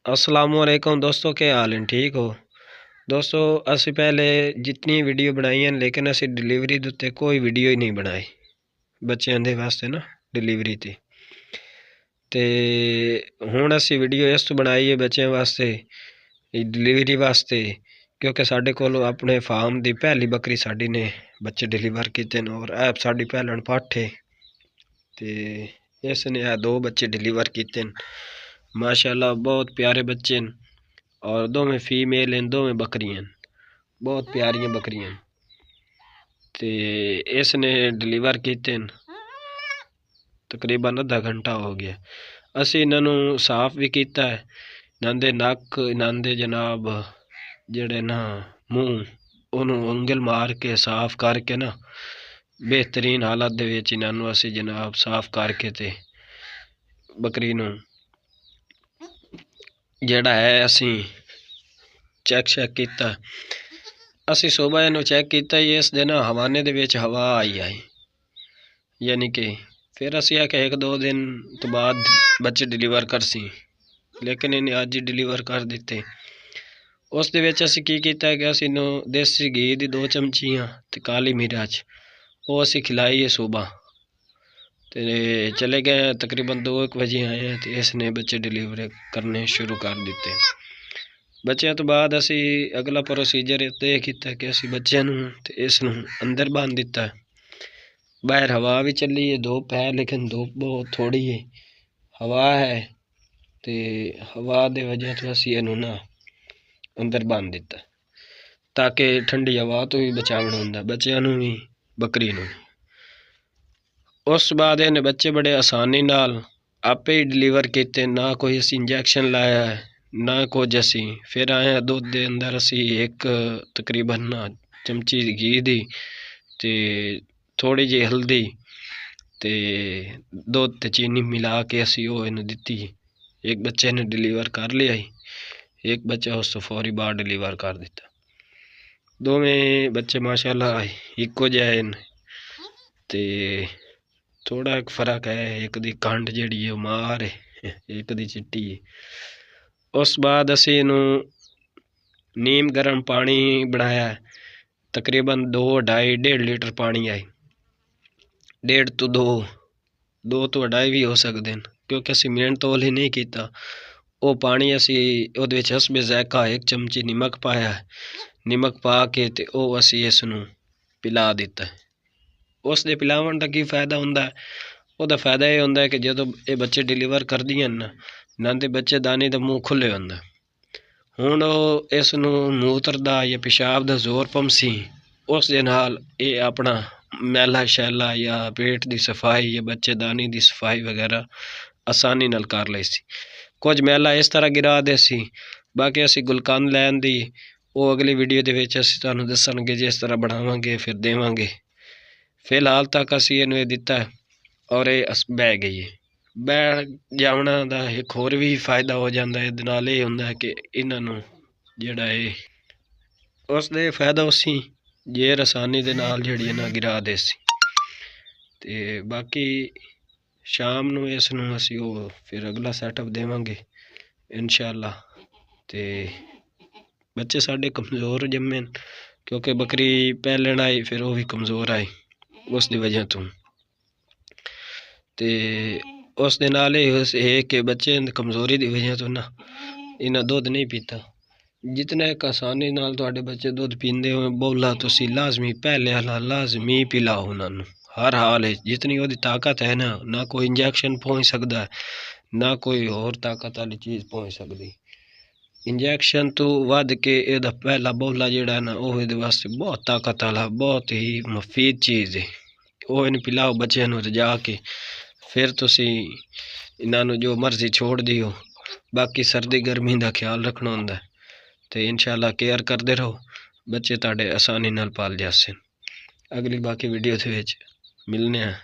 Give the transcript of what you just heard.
अस्सलामुअलैकुम दोस्तों, क्या हाल हैं? ठीक हो दोस्तों? असी पहले जितनी वीडियो बनाई हैं लेकिन असी डिलीवरी दे उत्ते कोई वीडियो ही नहीं बनाई बच्चों दे वास्ते ना डिलीवरी दी। ते हुण असी वीडियो इस बनाई है बच्चों वास्ते डिलीवरी वास्ते, क्योंकि साढ़े कोल अपने फार्म की पहली बकरी साड़ी ने बच्चे डिलीवर किए और ऐप साड़ी पहलन पाठ है। ते इसने दो बच्चे डिलीवर किए माशाल्लाह, बहुत प्यारे बच्चे न और दो में फीमेल हैं, दो में बकरियां, बहुत प्यारियां बकरियां। ते इसने डिलीवर किए तकरीबन आधा घंटा हो गया। असी इन्हों साफ भी किया है, इन्होंने नक इन्होंने जनाब जड़े ना मूँह उन्होंने उंगल मार के साफ करके ना बेहतरीन हालत दे विच इन्हों असी जनाब साफ करके ते बकरी नूं जड़ा है असी चेक किया। असी सुबह इन्हू चेक किया ही इस दिन हवाने दे विच हवा आई यानी कि फिर असी आखे एक दो दिन तो बाद बच्चे डिलीवर कर सी, लेकिन इन्हें अज ही डिलीवर कर दिते। उस दे विच असी की कीता कि असी इन्हू देसी घी दी 2 चमचियां ते काली मिर्च वो असी खिलाई है सुबह। ते चले गए तकरीबन 2-1 बजे आए हैं तो इसने बच्चे डिलीवर करने शुरू कर दिते। बच्चों तो बाद असी अगला प्रोसीजर ये किया कि असी बच्चों ते इसनू अंदर बांध दिता। बाहर हवा भी चली है, धूप है लेकिन धूप बहुत थोड़ी है, हवा है ते हवा दे वजह तो असी इनू ना अंदर बांध दिता ताकि ठंडी हवा तो भी बचावना होंदा बच्चों भी बकरी नू। उस बाद इन्हें बच्चे बड़े आसानी नाल आपे ही डिलीवर किए, ना कोई असी इंजैक्शन लाया है ना कुछ। असी फिर आए दुध के अंदर असी एक तकरीबन ना चमची घी दी ते थोड़ी जी हल्दी ते दुध ते चीनी मिला के असी वो इन्हें दिती। एक बच्चे ने डिलीवर कर लिया ही, एक बच्चा उस तो फौरी बाद डिलीवर कर दिता। दोवें बच्चे माशाल्लाह इको जिहे ते थोड़ा एक फर्क है, एक दी कंड जिहड़ी है मार है, एक दी चिट्टी है। उस बाद असी इनू नीम गर्म पानी बनाया, तकरीबन 2-2.5 लीटर पानी आई, 1.5 तो 2 तो 2.5 भी हो सकते हैं, क्योंकि असी मेन तोल ही नहीं किया। वो पानी असी उहदे विच हसबे ज़ायका 1 चमची नमक पाया, नमक पा के ते वो असी इसनू पिला दिता। उस दे पिलावन का की फायदा होंदा है? ਉਹਦਾ फायदा ये होंदा है कि जो ये बच्चे डिलीवर कर दिए ना इन्हां दे बच्चे दाने का मूँह खुले होंदा। हुण इस नू मूत्र दा या पेशाब दा जोर पमसी, उस दे नाल ये अपना मैला शैला या पेट की सफाई या बच्चे दानी की सफाई वगैरह आसानी नाल कर लै सी। कुछ मैला इस तरह गिरा दे सी। बाकी असी गुलकंद लैन दी वो अगली वीडियो दे विच असी तुहानू दस्सणगे, जिस तरह बनावांगे फिर देवांगे। फिलहाल तक असी इन्हू दिता और ये बह गई है। बह जावना का एक होर भी फायदा हो जाता है, नाल ये होंदा है कि इन्हों जिहड़ा है उसदे फायदा उसी जेर आसानी दे नाल जिहड़ी ना गिरा दे सी। ते बाकी शाम नू इसनू असी वो फिर अगला सैटअप देवांगे इंशाअल्लाह। ते बच्चे साढ़े कमज़ोर जम्मे क्योंकि बकरी पहलन आई फिर वो भी कमज़ोर आई उसकी वजह तो। ते उस दे नाल ये कि बच्चे कमज़ोरी की वजह तो ना इन्हें दुध नहीं पीता। जितना एक आसानी नाल तुहाडे बच्चे दुध पींदे हो बौला तुसी लाजमी पहले वाला लाजमी पिलाओ उन्होंने हर हाल है। जितनी वो ताकत है ना कोई इंजैक्शन पहुँच सकता है ना कोई होर ताकत वाली चीज़ पहुँच सकती। इंजैक्शन तो वध के एदा पहला बौला जिहड़ा ना वो इहदे वास्ते बहुत ताकत वाला बहुत ही मुफीद चीज़ है। वो इन पिलाओ बच्चों नूं रजा के फिर तुसी इन्हों जो मर्जी छोड़ दियो। बाकी सर्दी गर्मी का ख्याल रखना होंदा है तो इंशाअल्लाह केयर करते रहो, बच्चे तुहाडे आसानी नाल पाल जासे। अगली बाकी वीडियो दे विच मिलने हैं।